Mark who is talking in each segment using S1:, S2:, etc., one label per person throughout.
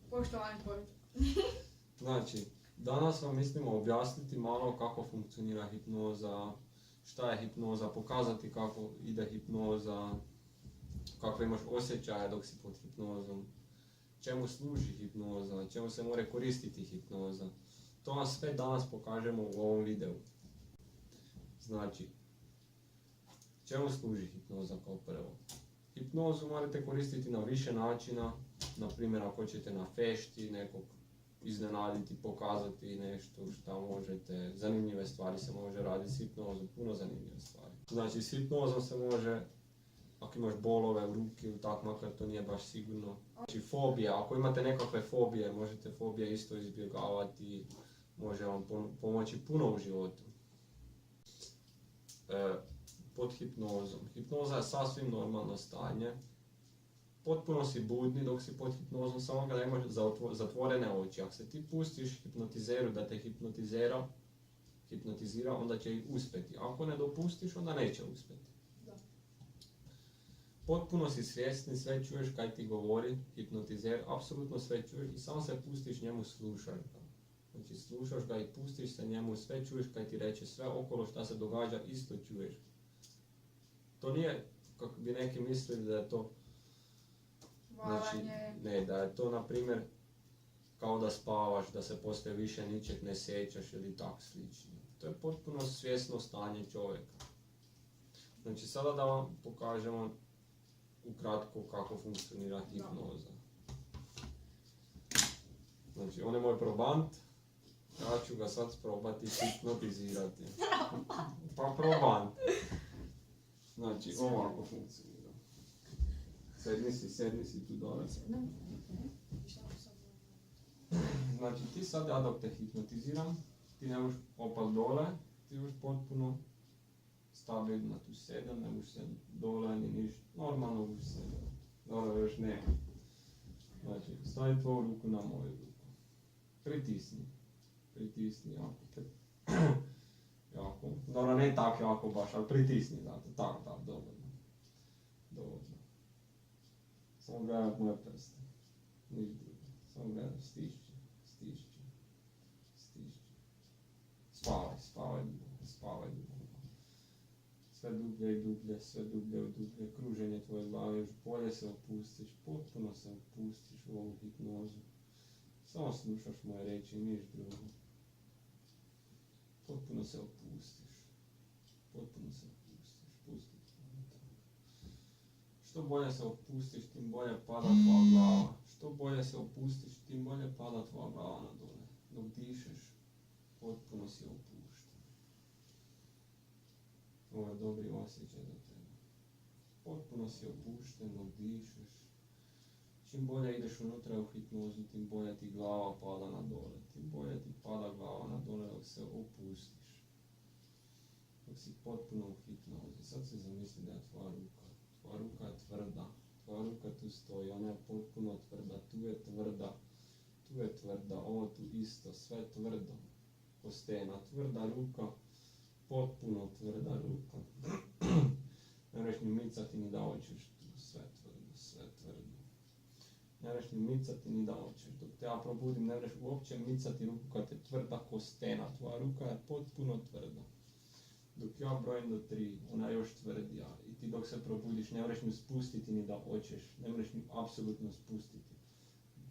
S1: Poštovani Boris.
S2: Znači, danas vam mislimo objasniti malo kako funkcionira hipnoza, šta je hipnoza, pokazati kako ide hipnoza, kakve imaš osjećaje dok si pod hipnozom, čemu služi hipnoza, čemu se mora koristiti hipnoza. To vam sve danas pokažemo u ovom videu. Znači, čemu služi hipnoza kao prvo? Hipnozu morate koristiti na više načina, na primjer ako ćete na fešti nekog iznenaditi, pokazati nešto šta možete, zanimljive stvari se može raditi s hipnozom, puno zanimljive stvari. Znači s hipnozom se može, ako imaš bolove u ruki ili tako, makar to nije baš sigurno. Znači fobija, ako imate nekakve fobije, možete fobije isto izbjegavati, može vam pomoći puno u životu. Pod hipnozom. Hipnoza je sasvim normalno stanje. Potpuno si budni dok si pod hipnozom, samo kada imaš zatvorene oči. Ako se ti pustiš hipnotizeru da te hipnotizira, onda će i uspjeti. Ako ne dopustiš, onda neće uspjeti. Potpuno si svjesni, sve čuješ kaj ti govori hipnotizer, apsolutno sve čuješ i samo se pustiš njemu, slušaš ga. Znači slušaš ga i pustiš se njemu, sve čuješ kaj ti reče, sve okolo šta se događa, isto čuješ. To nije, kako bi neki mislili da je to, znači, ne, da je to na primjer kao da spavaš, da se poslije više ničeg ne sjećaš ili tak slično. To je potpuno svjesno stanje čovjeka. Znači sada da vam pokažemo ukratko kako funkcionira hipnoza. Znači on je moj probant, ja ću ga sad probati hipnotizirati. Pa probant. Znači ovako funkcionira. Sedni si tu dole. Znači ti sad, ja dok te hipnotiziram, ti ne možeš opast dole, ti možeš potpuno stabilno tu sedam, ne možeš se dole ni ništa, normalno možeš se dole još nema. Znači stavi tvoju ruku na moju ruku. Pritisni jako. Jako. Dobro, ne tako jako baš, ali pritisni, zato, tako, dovoljno. Samo gledaj moje prste. Niš drugo. Samo gledaj, stišće. Spavaj dugo. Sve dublje i dublje, kruženje tvoje glave, još bolje se opustiš, potpuno se opustiš u ovu hipnozu. Samo slušaš moje reči i niš drugo. Potpuno se opustiš. Što bolje se opustiš, tim bolje pada tvoja glava. Što bolje se opustiš, tim bolje pada tvoja glava na dole. Dok dišeš, potpuno si opušten. Ovo je dobri osjećaj za tebe. Potpuno si opušten, dok dišeš. Čim bolje ideš unutra u hipnozu, tim bolje ti glava pada na dole. Tim bolje ti pada glava na dole dok se opustiš. Dok si potpuno u hipnozi. Sad se zamisli da je tvoja ruka. Tvoja ruka je tvrda. Tvoja ruka tu stoji, ona je potpuno tvrda. Tu je tvrda, ovo tu isto, sve tvrdo. Ko stena, tvrda ruka, potpuno tvrda ruka. Ne možeš ni micati ni da hoćeš tu, sve tvrdo. Ne možeš ni micati ni da hoćeš. Dok te ja probudim, ne možeš uopće micati ruku kad je tvrda ko stena. Tvoja ruka je potpuno tvrda. Dok ja brojim do 3, ona je još tvrdija. I ti dok se probudiš, ne možeš ni spustiti ni da hoćeš. Ne možeš ni apsolutno spustiti.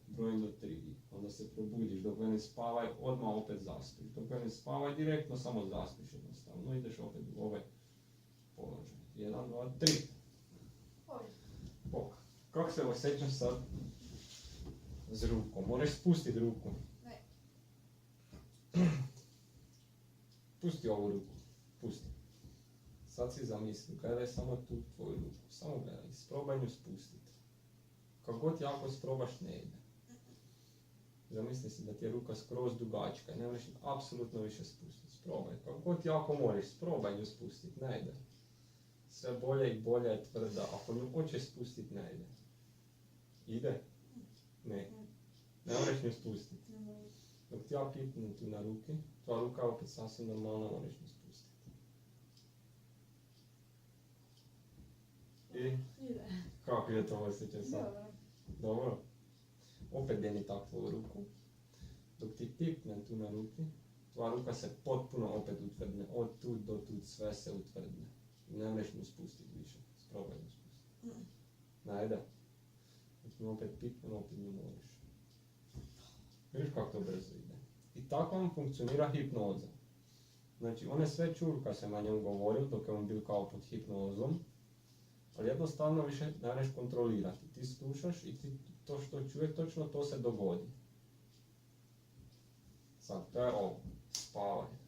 S2: Brojim do 3, onda se probudiš. Dok ne spavaj, odmah opet zaspiš. Dok ne spavaj, direktno samo zaspiš jednostavno. Ideš opet u ovaj položaj. 1, 2, 3. Pok. Kako se osjećaš sad s rukom? Moraš spustiti ruku.
S1: Ne.
S2: Pusti ovu ruku. Pusti. Sad si zamisli, gledaj samo tu tvoju ruku. Samo gledaj, sprobaj nju spustiti. Kako god jako sprobaš, ne ide. Zamisli si da ti je ruka skroz dugačka i ne možeš apsolutno više spustiti. Sprobaj. Kako god jako možeš, sprobaj nju spustiti, ne ide. Sve bolje i bolje je tvrda. Ako nju hoćeš spustiti, ne ide. Ide? Ne. Ne možeš nju spustiti. Dok ti ja pipnem tu na ruki, tvoja ruka opet sasvim normalno možeš nju spustiti. I
S1: Ide.
S2: kako je to osjećaj sad?
S1: Dobro.
S2: Dobro. Opet deni takvu ruku. Dok ti pipnem tu na ruki, tvoja ruka se potpuno opet utvrdne. Od tu do tu sve se utvrdne. Ne možeš mu spustiti više. Sprobaj mu spustiti. Najde. Dok mu opet pipnem, opet mu možeš. Vidiš kako to brzo ide. I tako vam funkcionira hipnoza. Znači, one sve čurka sam na njemu govorio dok je on bio kao pod hipnozom, ali jednostavno više ne možeš kontrolirati. Ti slušaš i ti to što čuje, točno to se dogodi. Sad, to je ovo.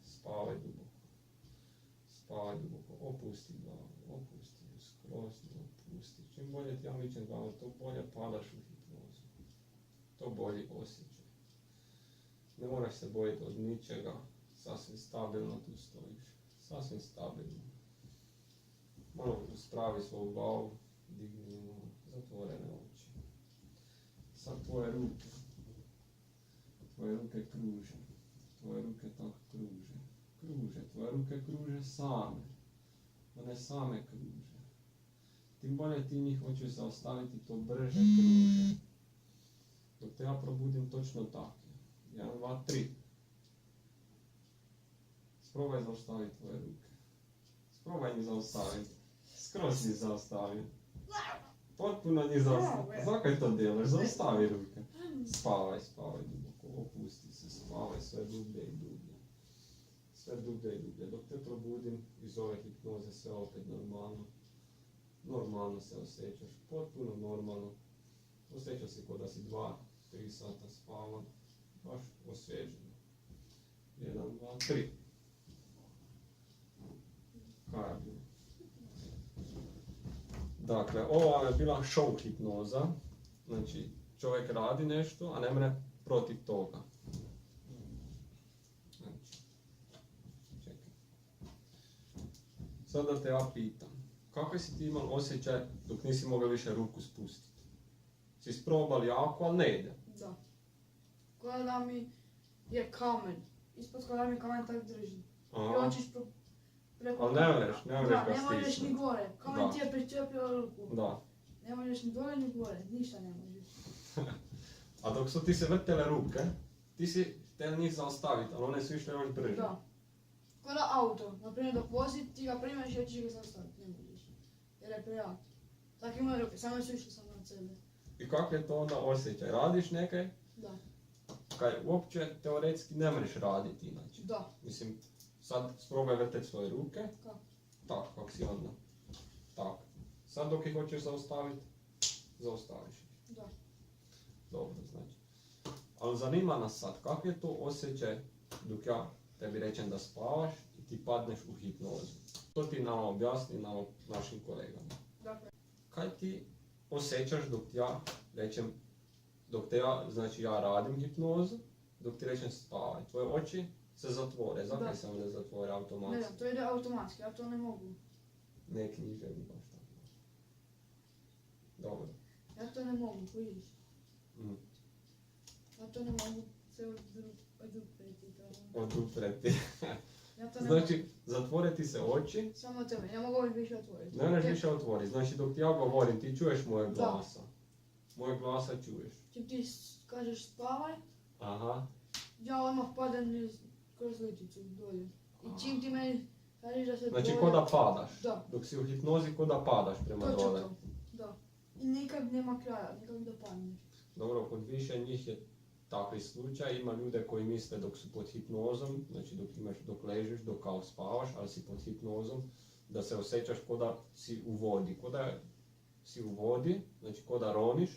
S2: Spavaj duboko. Spavaj duboko. Opusti glavu, opusti ju, skroz opusti. Čim bolje ti ja mičem glavu, to bolje padaš u hipnozu. To bolji osjećaj. Ne moraš se bojiti od ničega. Sasvim stabilno tu stojiš. Sasvim stabilno. Malo uspravi svoju glavu, digni ju, zatvorene oči. Sad tvoje ruke kruže. Tvoje ruke tako kruže. Tvoje ruke kruže same. One same kruže. Tim bolje ti njih hoćeš zaostaviti, to brže kruže. Dok te ja probudim točno tako. 1, 2, 3. Sprobaj zaustaviti tvoje ruke. Sprobaj njih zaustaviti. Skroz njih zaustavi. Potpuno njih zaustavi. Zakaj to delaš? Zaustavi ruke. Spavaj duboko. Opusti se. Spavaj sve dublje i dublje. Sve dublje i dublje. Dok te probudim iz ove hipnoze sve opet normalno. Normalno se osjećaš. Potpuno normalno. Osjećaš se kao da si 2-3 sata spavan. Baš osvježeno. 1, 2, 3. Kardio. Dakle, ovo vam je bila show hipnoza. Znači, čovjek radi nešto, a ne mre protiv toga. Znači, čekaj. Sad da te ja pitam. Kako si ti imao osjećaj dok nisi mogao više ruku spustiti? Si sprobali jako, ali ne ide.
S1: Da. Kao da mi je kamen. Ispod kao da mi kamen tak drži. I hoćeš preko...
S2: Ali ne možeš ga
S1: Da, ne možeš ni gore. Kamen
S2: Da.
S1: ti je pričepio ruku.
S2: Da.
S1: Ne možeš ni dole ni gore. Ništa ne možeš.
S2: A dok su ti se vrtele ruke, ti si htjeli njih zaustaviti, ali one su išle još brže.
S1: Da. Kao da auto. Naprimjer dok vozi, ti ga primeš i hoćeš ga zaustaviti. Ne možeš. Jer je prejak. Tako imaju ruke. Samo su išli samo na sebe.
S2: I kako je to onda osjećaj? Radiš nekaj,
S1: Da.
S2: kaj uopće teoretski ne možeš raditi inače.
S1: Da.
S2: Mislim, sad sprobaj vrteti svoje ruke.
S1: Kako?
S2: Tako, kako si onda. Tako. Sad dok ih hoćeš zaustaviti, zaustaviš ih.
S1: Da.
S2: Dobro, znači. Ali zanima nas sad, kako je to osjećaj dok ja tebi rečem da spavaš i ti padneš u hipnozu. To ti nam objasni našim kolegama.
S1: Dakle.
S2: Kaj ti osjećaš dok ti ja rečem, znači ja radim hipnozu, dok ti rečem spavaj. Tvoje oči se zatvore. Zakaj se one zatvore automatski?
S1: Ne znam, to ide automatski, ja to ne mogu.
S2: Ne književni baš tako. Dobro.
S1: Ja to ne mogu, vidiš.
S2: Mm.
S1: Ja to ne mogu se odupreti.
S2: Odupreti.
S1: Ja to ne
S2: Znači, zatvore ti se oči.
S1: mogu. Samo tebe, ne mogu ovih više otvoriti.
S2: Ne možeš više otvoriti. Znači, dok ti ja govorim, ti čuješ moje glasa. Moje glasa čuješ.
S1: Čim ti kažeš spavaj,
S2: Aha.
S1: ja odmah padem kroz liticu dolje. I čim ti meni kažeš da se
S2: Znači,
S1: dolje...
S2: ko da padaš.
S1: Da.
S2: Dok si u hipnozi, ko da padaš prema
S1: Točno
S2: dole.
S1: to. Da. I nikad nema kraja, nikad da padneš.
S2: Dobro, kod više njih je takvi slučaj. Ima ljude koji misle dok su pod hipnozom, znači dok ležiš, dok kao spavaš, ali si pod hipnozom, da se osjećaš ko da si u vodi. Ko da si u vodi, znači ko da roniš,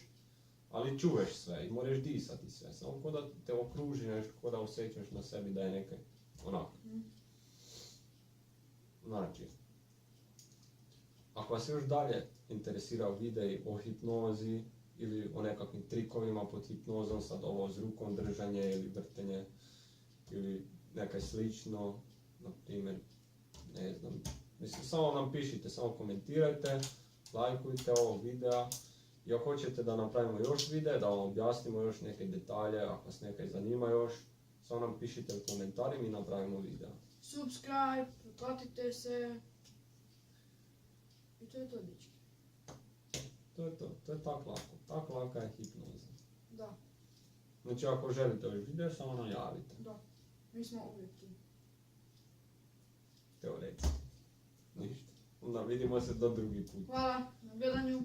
S2: ali čuješ sve i moraš disati sve. Samo ko da te okruži nešto, ko da osjećaš na sebi da je nekaj onako. Znači, ako vas još dalje interesiraju videi o hipnozi ili o nekakvim trikovima pod hipnozom, sad ovo s rukom držanje ili vrtenje ili nekaj slično, na primjer, ne znam, mislim, samo nam pišite, samo komentirajte, lajkujte ovog videa i ako hoćete da napravimo još videa, da vam objasnimo još neke detalje, ako vas nekaj zanima još, samo nam pišite u komentarima i napravimo video.
S1: Subscribe, pretplatite se. I to je to, dečki.
S2: to je tak lako, tak laka je hipnoza.
S1: Da,
S2: Znači ako želite ovaj video, samo nam javite,
S1: da. Mi smo uvijek tu.
S2: teoretski. Ništa. Onda vidimo se do drugi put.
S1: Hvala na gledanju.